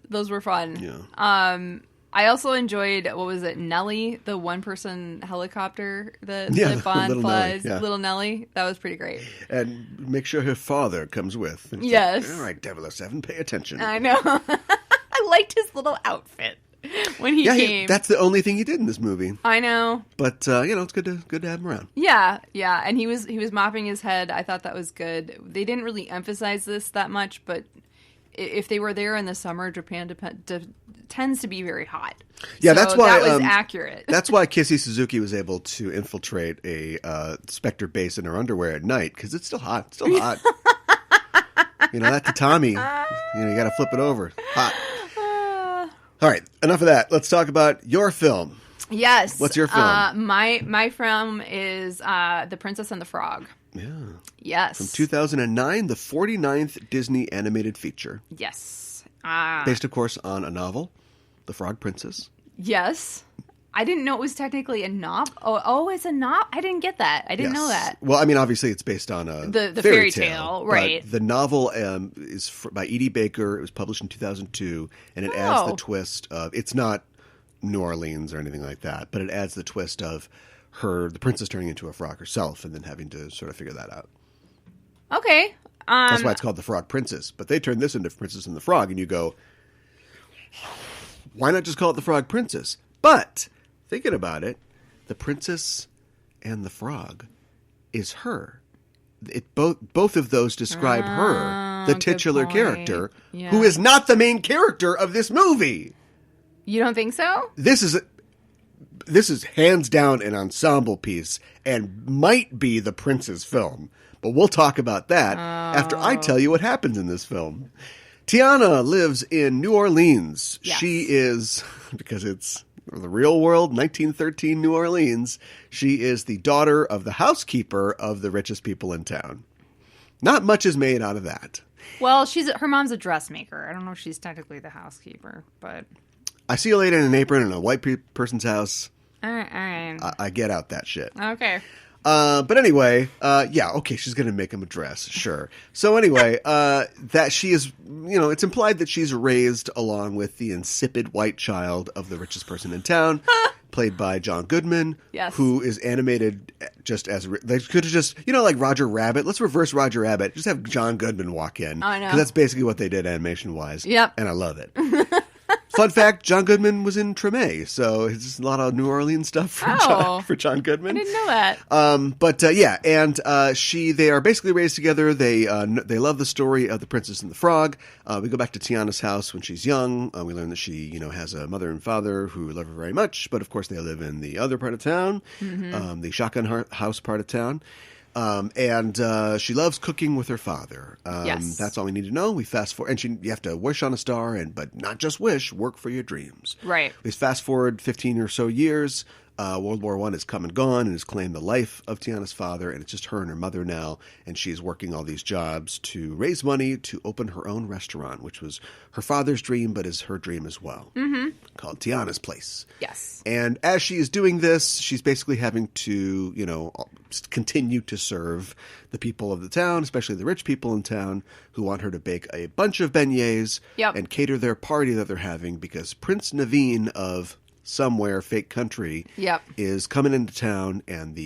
those were fun. Yeah. I also enjoyed, what was it, Nellie, the one-person helicopter that Bond little flies. Nellie, yeah. Little Nellie. That was pretty great. And make sure her father comes with. And it's Yes. like, all right, 007, pay attention. I know. I liked his little outfit when he came. That's the only thing he did in this movie. I know. But, it's good to have him around. Yeah. And he was mopping his head. I thought that was good. They didn't really emphasize this that much, but if they were there in the summer, Japan tends to be very hot. Yeah, so that's why that was accurate. That's why Kissy Suzuki was able to infiltrate a Spectre base in her underwear at night, because it's still hot. It's still hot. That tatami, you got to flip it over. Hot. All right, enough of that. Let's talk about your film. Yes. What's your film? My film is The Princess and the Frog. Yeah. Yes. From 2009, the 49th Disney animated feature. Yes. Based, of course, on a novel, The Frog Princess. Yes. I didn't know it was technically a novel. Oh, it's a novel? I didn't get that. I didn't know that. Well, I mean, obviously it's based on the fairy tale, right. But the novel is by Edie Baker. It was published in 2002, and it adds the twist of, it's not New Orleans or anything like that, but it adds the twist of the princess turning into a frog herself and then having to sort of figure that out. Okay. That's why it's called The Frog Princess. But they turned this into Princess and the Frog, and you go, why not just call it The Frog Princess? But thinking about it, the princess and the frog is her. Both of those describe her, the titular character, who is not the main character of this movie. You don't think so? This is hands down an ensemble piece and might be the Prince's film. But we'll talk about that after I tell you what happens in this film. Tiana lives in New Orleans. Yes. She is, because it's the real world, 1913 New Orleans, she is the daughter of the housekeeper of the richest people in town. Not much is made out of that. Well, her mom's a dressmaker. I don't know if she's technically the housekeeper, but... I see a lady in an apron in a white person's house. All right. I get out that shit. Okay. But anyway, okay, she's going to make him a dress, sure. So anyway, that she is, it's implied that she's raised along with the insipid white child of the richest person in town, played by John Goodman, who is animated just as, they could have just, like Roger Rabbit. Let's reverse Roger Rabbit. Just have John Goodman walk in. I know. Because that's basically what they did animation-wise. Yep. And I love it. Fun fact, John Goodman was in Treme, so it's just a lot of New Orleans stuff for John Goodman. I didn't know that. They are basically raised together. They love the story of the Princess and the Frog. We go back to Tiana's house when she's young. We learn that she, has a mother and father who love her very much, but of course they live in the other part of town, the shotgun house part of town. She loves cooking with her father. Yes. That's all we need to know. We fast forward, and you have to wish on a star, but not just wish, work for your dreams. Right. We fast forward 15 or so years. World War I has come and gone and has claimed the life of Tiana's father, and it's just her and her mother now, and she's working all these jobs to raise money to open her own restaurant, which was her father's dream, but is her dream as well, called Tiana's Place. Yes. And as she is doing this, she's basically having to, continue to serve the people of the town, especially the rich people in town, who want her to bake a bunch of beignets and cater their party that they're having, because Prince Naveen of somewhere fake country is coming into town, and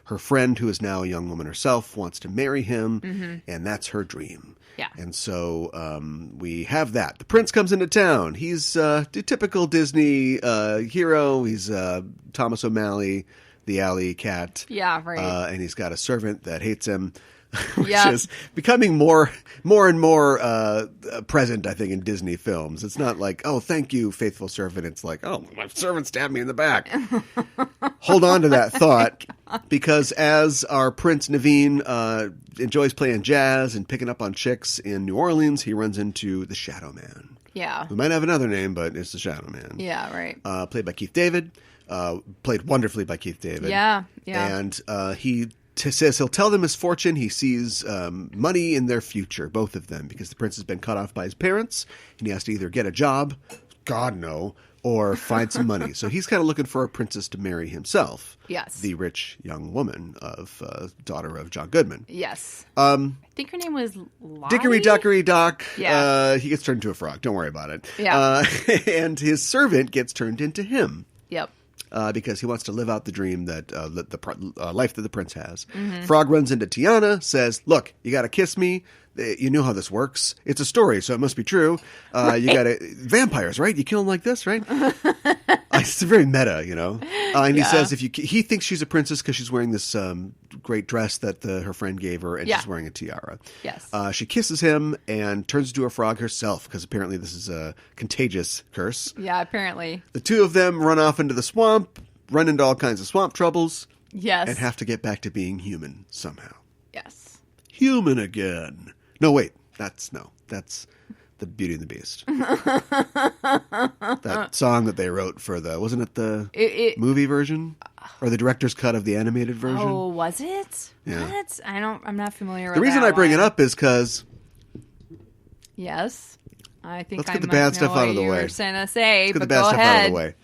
her friend, who is now a young woman herself, wants to marry him, and that's her dream. Yeah. And so we have that. The prince comes into town. He's the typical Disney hero. He's Thomas O'Malley, the alley cat. Yeah, right. And he's got a servant that hates him. Which is becoming more and more present, I think, in Disney films. It's not like, oh, thank you, faithful servant. It's like, oh, my servant stabbed me in the back. Hold on to that thought, because as our Prince Naveen enjoys playing jazz and picking up on chicks in New Orleans, he runs into the Shadow Man. Yeah. Who might have another name, but it's the Shadow Man. Yeah, right. Played by Keith David. Played wonderfully by Keith David. Yeah. And he says he'll tell them his fortune. He sees money in their future, both of them, because the prince has been cut off by his parents, and he has to either get a job, God no, or find some money. So he's kind of looking for a princess to marry himself. Yes. The rich young woman daughter of John Goodman. Yes. I think her name was Lottie? Dickory Dockery Doc. Yeah. He gets turned into a frog. Don't worry about it. Yeah. And his servant gets turned into him. Yep. Because he wants to live out the dream that the life that the prince has. Mm-hmm. Frog runs into Tiana, says, "Look, you got to kiss me. You know how this works. It's a story, so it must be true. You got to vampires, right? You kill them like this, right?" It's very meta, you know. And he says he thinks she's a princess because she's wearing this great dress that her friend gave her, and she's wearing a tiara. Yes. She kisses him and turns into a frog herself because apparently this is a contagious curse. Yeah, apparently. The two of them run off into the swamp, run into all kinds of swamp troubles. Yes. And have to get back to being human somehow. Yes. Human again. No, wait. That's the Beauty and the Beast. That song that they wrote for wasn't it the movie version? Or the director's cut of the animated version? Oh, was it? Yeah. What? I'm not familiar with the reason that I bring one. it up is because... Yes. I think Let's I get the might bad know stuff what out of the you way. were trying to say, Let's get but the bad go stuff ahead. out of the way.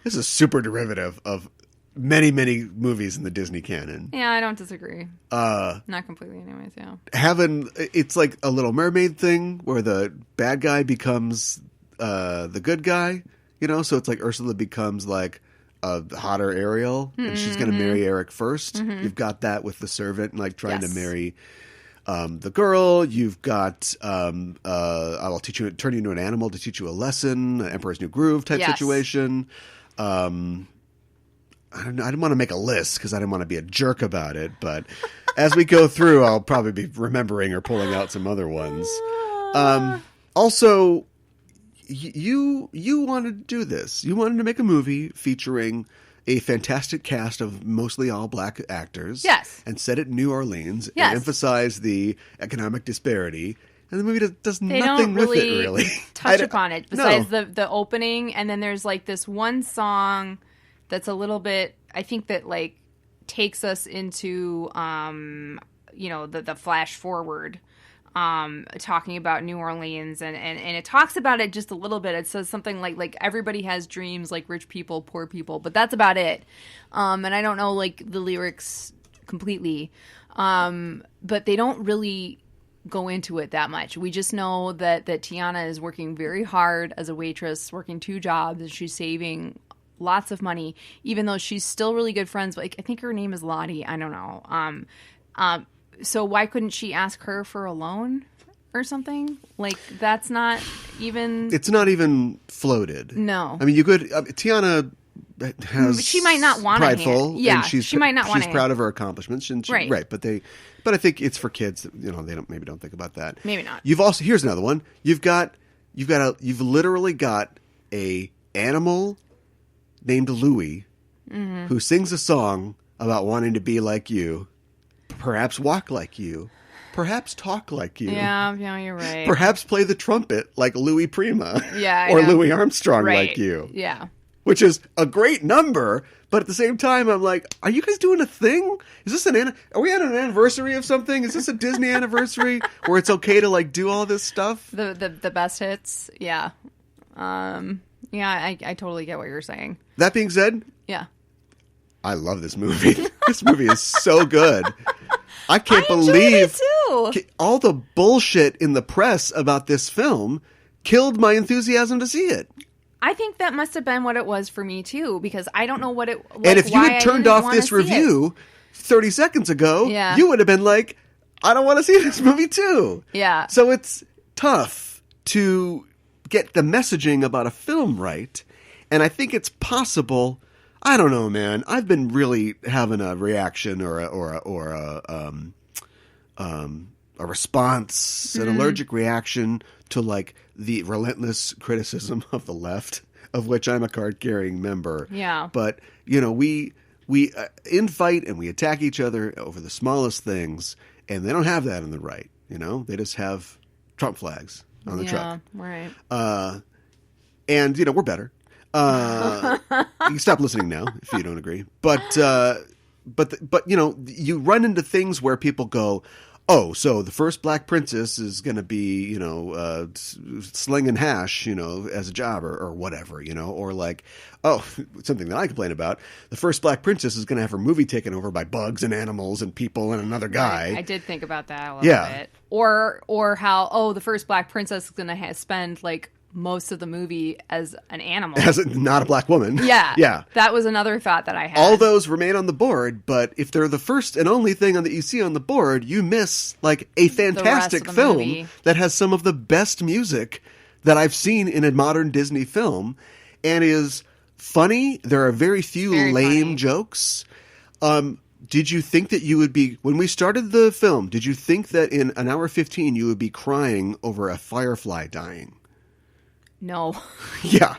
This is a super derivative of many, many movies in the Disney canon. Yeah, I don't disagree. Not completely anyways, yeah. It's like a Little Mermaid thing where the bad guy becomes the good guy, you know? So it's like Ursula becomes like a hotter Ariel, and she's going to marry Eric first. Mm-hmm. You've got that with the servant, like trying to marry the girl. You've got I'll teach you, turn you into an animal to teach you a lesson, an Emperor's New Groove type situation. I didn't want to make a list because I didn't want to be a jerk about it, but as we go through, I'll probably be remembering or pulling out some other ones. Also, you wanted to do this. You wanted to make a movie featuring a fantastic cast of mostly all black actors. Yes. And set it in New Orleans Yes. and emphasize the economic disparity. And the movie does They nothing don't with it, really. touch upon it besides the opening, and then there's like this one song that's a little bit, I think that like takes us into the flash forward, talking about New Orleans, and it talks about it just a little bit. It says something like everybody has dreams, like rich people, poor people, but that's about it. And I don't know like the lyrics completely, but they don't really go into it that much. We just know that Tiana is working very hard as a waitress, working 2 jobs, and she's saving lots of money, even though she's still really good friends. Like, I think her name is Lottie. I don't know. So why couldn't she ask her for a loan or something? Like, that's not even... It's not even floated. No. I mean, you could... Tiana has... She might not want to prideful. Yeah, and she might not want to. She's proud of her accomplishments. And Right. Right, but I think it's for kids. You know, they don't think about that. Maybe not. You've also... Here's another one. You've literally got a animal named Louie, who sings a song about wanting to be like you, perhaps walk like you, perhaps talk like you. Yeah, you're right. Perhaps play the trumpet like Louis Prima. Yeah, or I know. Louis Armstrong Right. like you. Yeah. Which is a great number, but at the same time, I'm like, are you guys doing a thing? Is this are we at an anniversary of something? Is this a Disney anniversary where it's okay to like do all this stuff? The best hits. Yeah. Yeah, I totally get what you're saying. That being said, Yeah. I love this movie. This movie is so good. I can't enjoyed believe it too. all the bullshit in the press about this film killed my enthusiasm to see it. I think that must have been what it was for me too, because I don't know what it. Like, And if you why had I turned didn't off wanna this see review 30 seconds ago, Yeah. you would have been like, I don't want to see this movie too. Yeah. So it's tough to get the messaging about a film right. And I think it's possible. I don't know, man. I've been really having a reaction or a response, an allergic reaction to like the relentless criticism of the left, of which I'm a card-carrying member. Yeah. But you know, we infight and we attack each other over the smallest things, and they don't have that on the right. You know, they just have Trump flags on the truck. Right. And you know, we're better. You can stop listening now if you don't agree. But you know, you run into things where people go, oh, so the first black princess is going to be, slinging hash, as a job or whatever, or like, oh, something that I complain about. The first black princess is going to have her movie taken over by bugs and animals and people and another guy. Right. I did think about that a little bit. Or how, the first black princess is going to spend like most of the movie as an animal. Not a black woman. Yeah. Yeah. That was another thought that I had. All those remain on the board, but if they're the first and only thing that you see on the board, you miss like a fantastic film movie that has some of the best music that I've seen in a modern Disney film and is funny. There are very few lame jokes. Did you think that you would be, when we started the film, did you think that in an hour 15 you would be crying over a firefly dying? No. Yeah.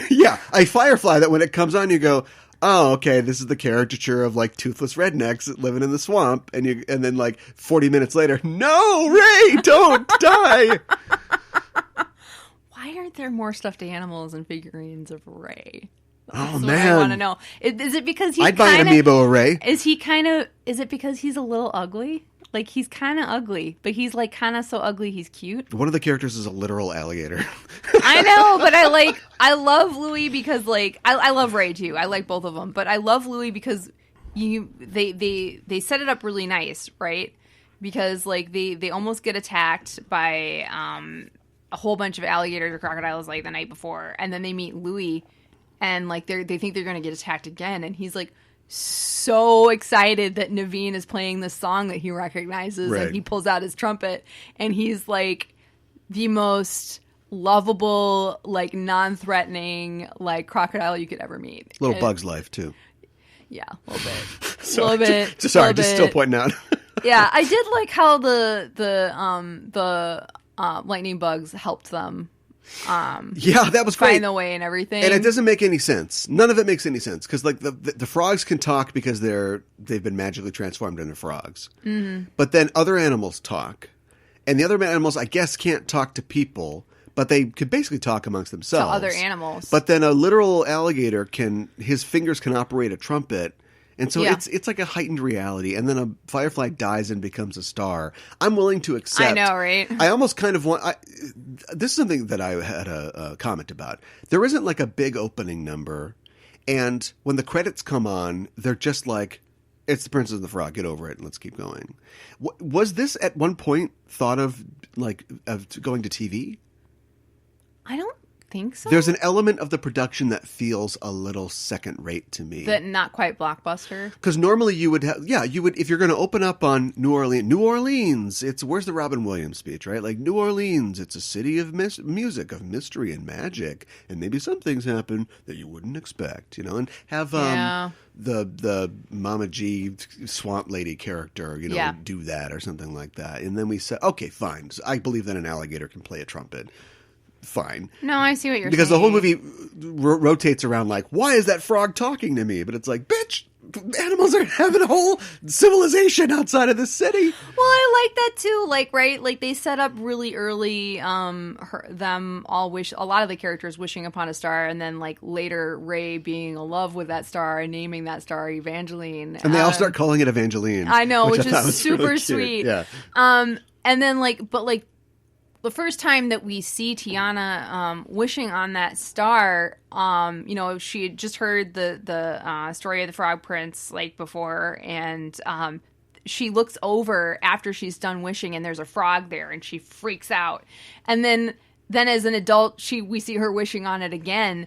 Yeah. A firefly that when it comes on, you go, oh, okay, this is the caricature of like toothless rednecks living in the swamp. And then like 40 minutes later, no, Ray, don't die. Why aren't there more stuffed animals and figurines of Ray? Oh, That's man. what I want to know. Is it because he's I'd buy an amiibo of Ray. Is it because he's a little ugly? Like, he's kind of ugly, but he's, like, kind of so ugly he's cute. One of the characters is a literal alligator. I know, but I love Louis because, like, I love Ray, too. I like both of them. But I love Louis because they set it up really nice, right? Because, like, they almost get attacked by a whole bunch of alligators or crocodiles, like, the night before. And then they meet Louis, and, like, they think they're going to get attacked again. And he's, like, so excited that Naveen is playing this song that he recognizes, right. And he pulls out his trumpet, and he's like the most lovable, like non-threatening, like crocodile you could ever meet. Little Bug's Life too. Yeah, a little bit. Sorry, just bit. still pointing out. Yeah, I did like how the lightning bugs helped them. Yeah, that was great. Find the way and everything, and it doesn't make any sense. None of it makes any sense because like the frogs can talk because they've been magically transformed into frogs. Mm-hmm. But then other animals talk, and the other animals I guess can't talk to people, but they could basically talk amongst themselves. To other animals. But then a literal alligator his fingers can operate a trumpet. And so it's like a heightened reality, and then a firefly dies and becomes a star. I'm willing to accept. I know, right? I almost kind of want. This is something that I had a comment about. There isn't like a big opening number, and when the credits come on, they're just like, "It's the Princess and the Frog. Get over it, and let's keep going." Was this at one point thought of going to TV? I don't think so. There's an element of the production that feels a little second rate to me. That not quite blockbuster. Because normally you would if you're going to open up on New Orleans, where's the Robin Williams speech, right? Like New Orleans, it's a city of music, of mystery and magic, and maybe some things happen that you wouldn't expect, and have the Mama G swamp lady character, do that or something like that, and then we say, okay, fine, so I believe that an alligator can play a trumpet. Fine. No, I see what you're saying. Because the whole movie rotates around like, why is that frog talking to me? But it's like, bitch, animals are having a whole civilization outside of the city. Well, I like that too. Like, right? Like they set up really early, them all a lot of the characters wishing upon a star, and then like later Ray being in love with that star and naming that star Evangeline. And they all start calling it Evangeline. I know, which I is super really sweet. Yeah. And then the first time that we see Tiana wishing on that star, she had just heard the story of the Frog Prince like before, and she looks over after she's done wishing, and there's a frog there, and she freaks out. And then as an adult, we see her wishing on it again,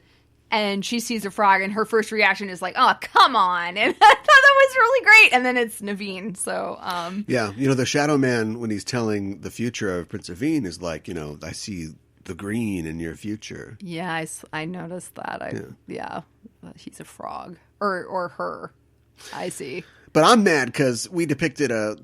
and she sees a frog, and her first reaction is like, "Oh, come on!" And I thought that was really great. And then it's Naveen. So yeah, the Shadow Man, when he's telling the future of Prince Naveen, is like, I see the green in your future. Yeah, I noticed that. Yeah, he's a frog or her. I see. But I'm mad because we depicted a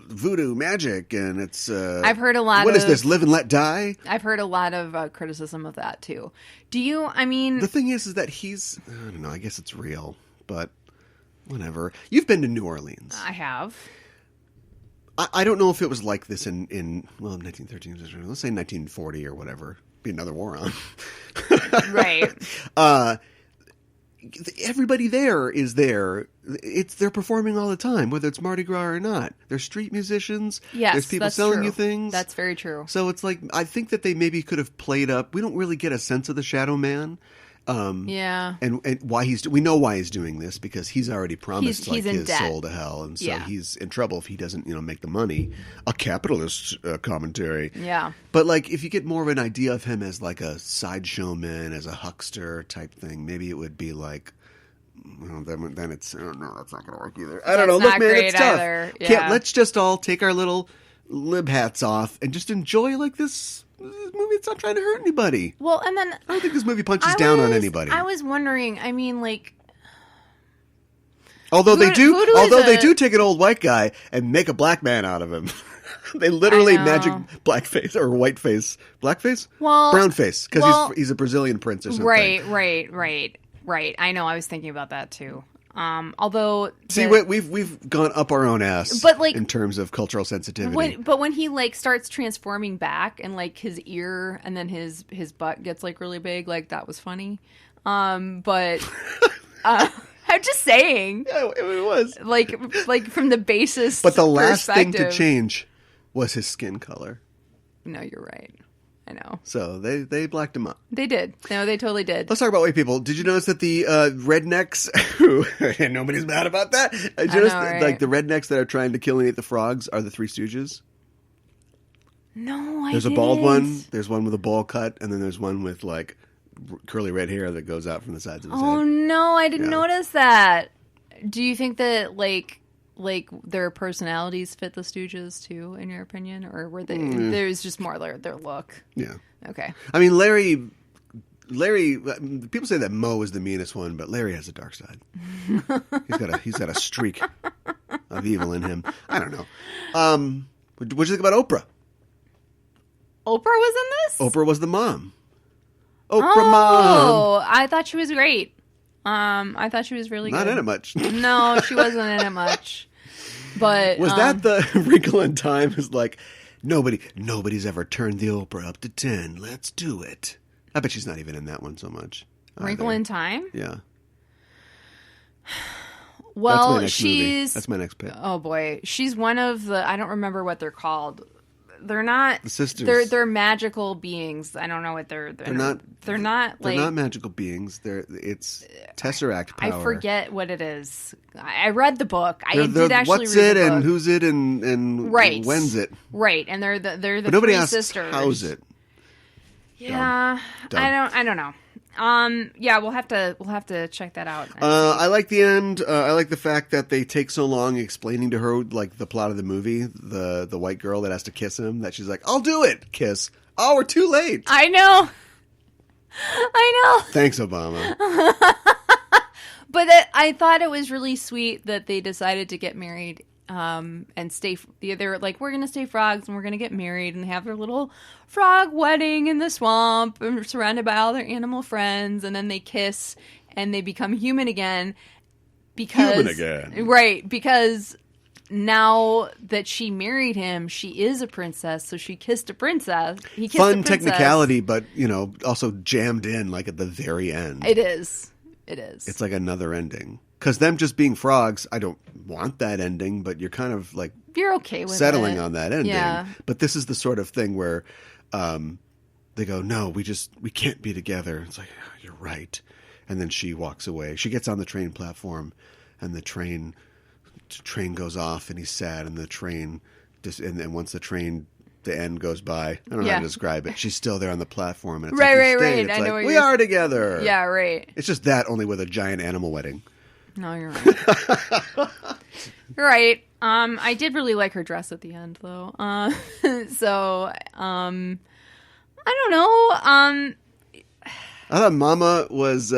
voodoo magic, and it's. I've heard a lot. What is this? Live and let die. I've heard a lot of criticism of that too. Do you? I mean, the thing is that he's. I don't know. I guess it's real, but whatever. You've been to New Orleans. I have. I don't know if it was like this in 1913. Let's say 1940 or whatever. Be another war on. Right. everybody there is there. They're performing all the time, whether it's Mardi Gras or not. They're street musicians. Yes, there's people that's selling true. you things. That's very true. So it's like, I think that they maybe could have played up. We don't really get a sense of the Shadow Man. Yeah. And why we know why he's doing this, because he's already promised He's in his debt. soul to hell, and so Yeah. he's in trouble if he doesn't make the money. A capitalist commentary. Yeah. But like, if you get more of an idea of him as like a sideshowman, as a huckster type thing, maybe it would be like, well, then it's, I don't know, that's not going to work either. I don't know. Look, man, it's tough. Yeah. Let's just all take our little lib hats off and just enjoy like this movie. It's not trying to hurt anybody. Well, and then I don't think this movie punches down on anybody. I was wondering, I mean, like, although they Voodoo do take an old white guy and make a black man out of him. They literally magic blackface or whiteface, blackface, brownface, because he's a Brazilian prince or something. Right. I know. I was thinking about that too. Although, we've gone up our own ass, but like, in terms of cultural sensitivity. But when he like starts transforming back, and like his ear and then his butt gets like really big, like that was funny. But I'm just saying, yeah, it was like from the basis. But the last thing to change was his skin color. No, you're right. I know. So they blacked him up. They did. No, they totally did. Let's talk about white people. Did you notice that the rednecks, who and nobody's mad about that? Did you notice like the rednecks that are trying to kill and eat the frogs are the Three Stooges? No, There's a bald one. There's one with a bowl cut, and then there's one with like curly red hair that goes out from the sides of his head. Oh no, I didn't notice that. Do you think that like their personalities fit the Stooges too, in your opinion, or were they? There's just more their look. Yeah. Okay. I mean, Larry. People say that Mo is the meanest one, but Larry has a dark side. he's got a streak of evil in him. I don't know. What do you think about Oprah? Oprah was in this? Oprah was the mom. Mom. I thought she was great. I thought she was really good. Not in it much. No, she wasn't in it much. But was that the Wrinkle in Time? Is like nobody's ever turned the Oprah up to 10. Let's do it. I bet she's not even in that one so much. Wrinkle in Time? Yeah. Well, that's my next pick. Oh boy, she's one of the. I don't remember what they're called. They're not the sisters. They're magical beings. I don't know what they're not. They're not magical beings. It's Tesseract power. I forget what it is. I read the book. I did actually what's read it the book. and who's it and when's it? Right, and they're the but nobody three asks sisters. How's it? Yeah, Dumb. I don't know. Yeah, we'll have to check that out. I like the end. I like the fact that they take so long explaining to her like the plot of the movie. The white girl that has to kiss him. That she's like, "I'll do it." Kiss. Oh, we're too late. I know. Thanks, Obama. But I thought it was really sweet that they decided to get married. And stay. They're like, we're gonna stay frogs and we're gonna get married and have their little frog wedding in the swamp and surrounded by all their animal friends, and then they kiss and they become human again. Right? Because now that she married him, she is a princess, so she kissed a princess. He kissed a princess. Technicality, but also jammed in like at the very end. It is. It's like another ending. Because them just being frogs, I don't want that ending, but you're kind of like you're okay with settling on that ending. Yeah. But this is the sort of thing where they go, no, we can't be together. It's like, oh, you're right. And then she walks away. She gets on the train platform, and the train goes off, and he's sad, and the train and then once the end goes by, I don't know how to describe it. She's still there on the platform, and it's right. It's I know like, we are together. Yeah, right. It's just that, only with a giant animal wedding. No, you're right. You're right. I did really like her dress at the end, though. I don't know. I thought Mama was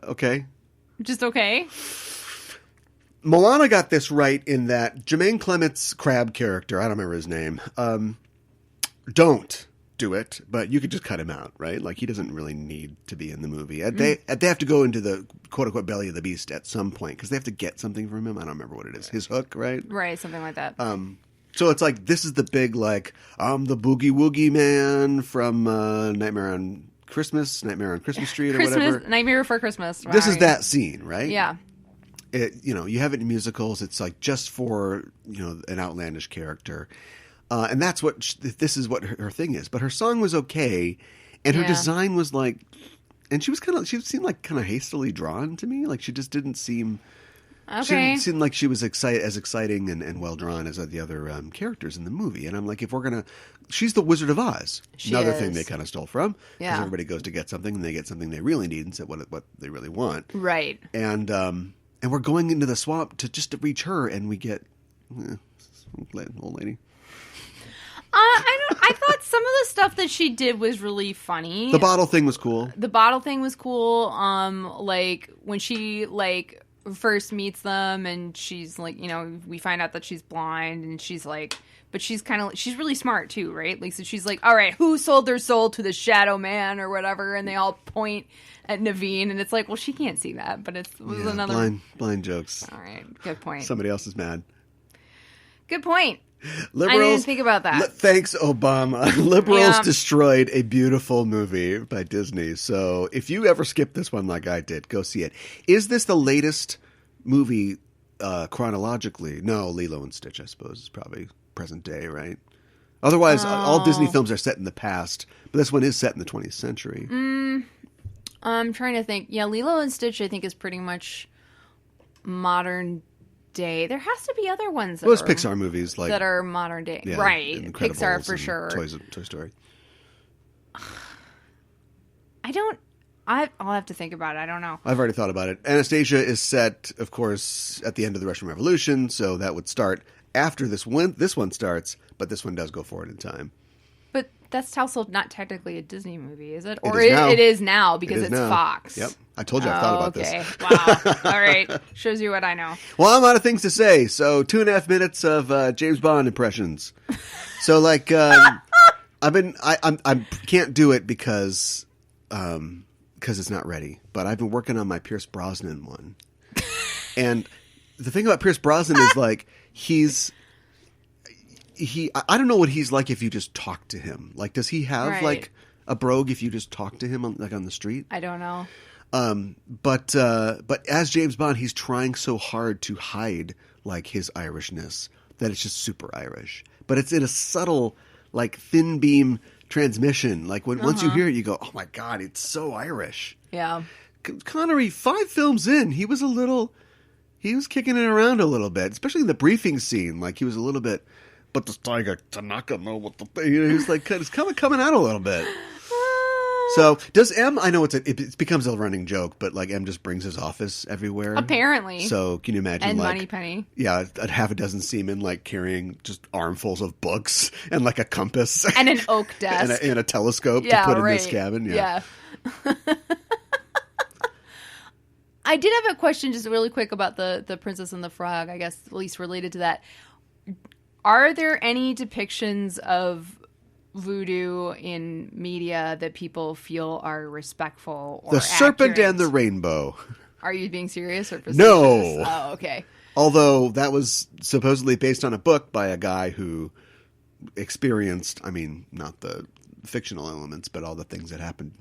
okay. Just okay. Moana got this right in that Jermaine Clement's crab character, I don't remember his name, don't do it, but you could just cut him out, right? Like, he doesn't really need to be in the movie. They have to go into the quote-unquote belly of the beast at some point, because they have to get something from him. I don't remember what it is. His hook, right? Right, something like that. So it's like, this is the big, like, I'm the boogie-woogie man from Nightmare on Christmas, Nightmare on Christmas Street or whatever. Nightmare Before Christmas. Right. This is that scene, right? Yeah. You have it in musicals. It's like just for, an outlandish character. And that's this is what her thing is. But her song was okay. And her design was like, and she seemed like kind of hastily drawn to me. Like she just didn't seem, she didn't seem like she was as exciting and well drawn as the other characters in the movie. And I'm like, she's the Wizard of Oz. Another thing they kind of stole from. Because everybody goes to get something and they get something they really need instead of what they really want. Right. And we're going into the swamp to reach her, and we get old lady. I thought some of the stuff that she did was really funny. The bottle thing was cool. Like when she first meets them, and she's like, we find out that she's blind, and she's like, but she's really smart too, right? Like, so she's like, all right, who sold their soul to the Shadow Man or whatever? And they all point at Naveen, and it's like, well, she can't see that, but it was another blind jokes. All right, good point. Somebody else is mad. Good point. Liberals, I didn't think about that. Thanks, Obama. Liberals destroyed a beautiful movie by Disney. So if you ever skip this one like I did, go see it. Is this the latest movie chronologically? No, Lilo and Stitch, I suppose, is probably present day, right? Otherwise, all Disney films are set in the past, but this one is set in the 20th century. I'm trying to think. Yeah, Lilo and Stitch, I think, is pretty much modern day. There has to be other ones that Pixar movies that are modern day. Yeah, right. Pixar for sure. Toy Story. I'll have to think about it. I don't know. I've already thought about it. Anastasia is set, of course, at the end of the Russian Revolution, so that would start after this one starts, but this one does go forward in time. But that's also not technically a Disney movie, is it? It is now because it's now. Fox. Yep. I told you I've thought about this. Okay. Wow. All right. Shows you what I know. Well, I'm out of things to say, so 2.5 minutes of James Bond impressions. So, like, I can't do it because it's not ready. But I've been working on my Pierce Brosnan one, and the thing about Pierce Brosnan is like I don't know what he's like if you just talk to him. Like, does he have like a brogue if you just talk to him on the street? I don't know. But as James Bond, he's trying so hard to hide like his Irishness that it's just super Irish. But it's in a subtle, like thin beam transmission. Like once you hear it, you go, "Oh my God, it's so Irish." Yeah. Connery, 5 films in, he was kicking it around a little bit, especially in the briefing scene. Like he was a little bit. But this tiger Tanaka know what the thing. He was like, it's coming out a little bit. So does M? I know it becomes a running joke, but like M just brings his office everywhere. Apparently. So can you imagine? And like, Moneypenny. Yeah, a half a dozen seamen like carrying just armfuls of books and like a compass and an oak desk and a telescope to put in this cabin. Yeah. I did have a question, just really quick, about the Princess and the Frog. I guess at least related to that. Are there any depictions of voodoo in media that people feel are respectful or The Serpent accurate? and the Rainbow. Are you being serious or facetious? No. Oh, okay. Although that was supposedly based on a book by a guy who experienced, I mean, not the fictional elements, but all the things that happened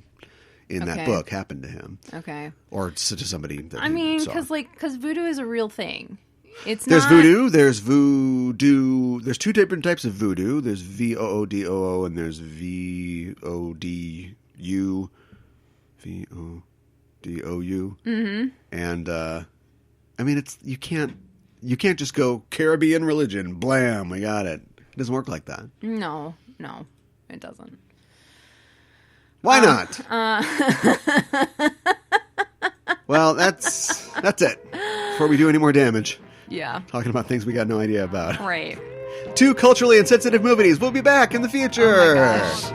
in that book happened to him. Okay. Or to somebody that I mean, because voodoo is a real thing. There's voodoo. There's voodoo. There's 2 different types of voodoo. There's VOODOO and there's VODU. VODOU. Mm-hmm. And I mean, you can't just go Caribbean religion. Blam, we got it. It doesn't work like that. No, it doesn't. Why not? Well, that's it. Before we do any more damage. Yeah. Talking about things we got no idea about. Right. 2 culturally insensitive movies. We'll be back in the future. Oh my gosh.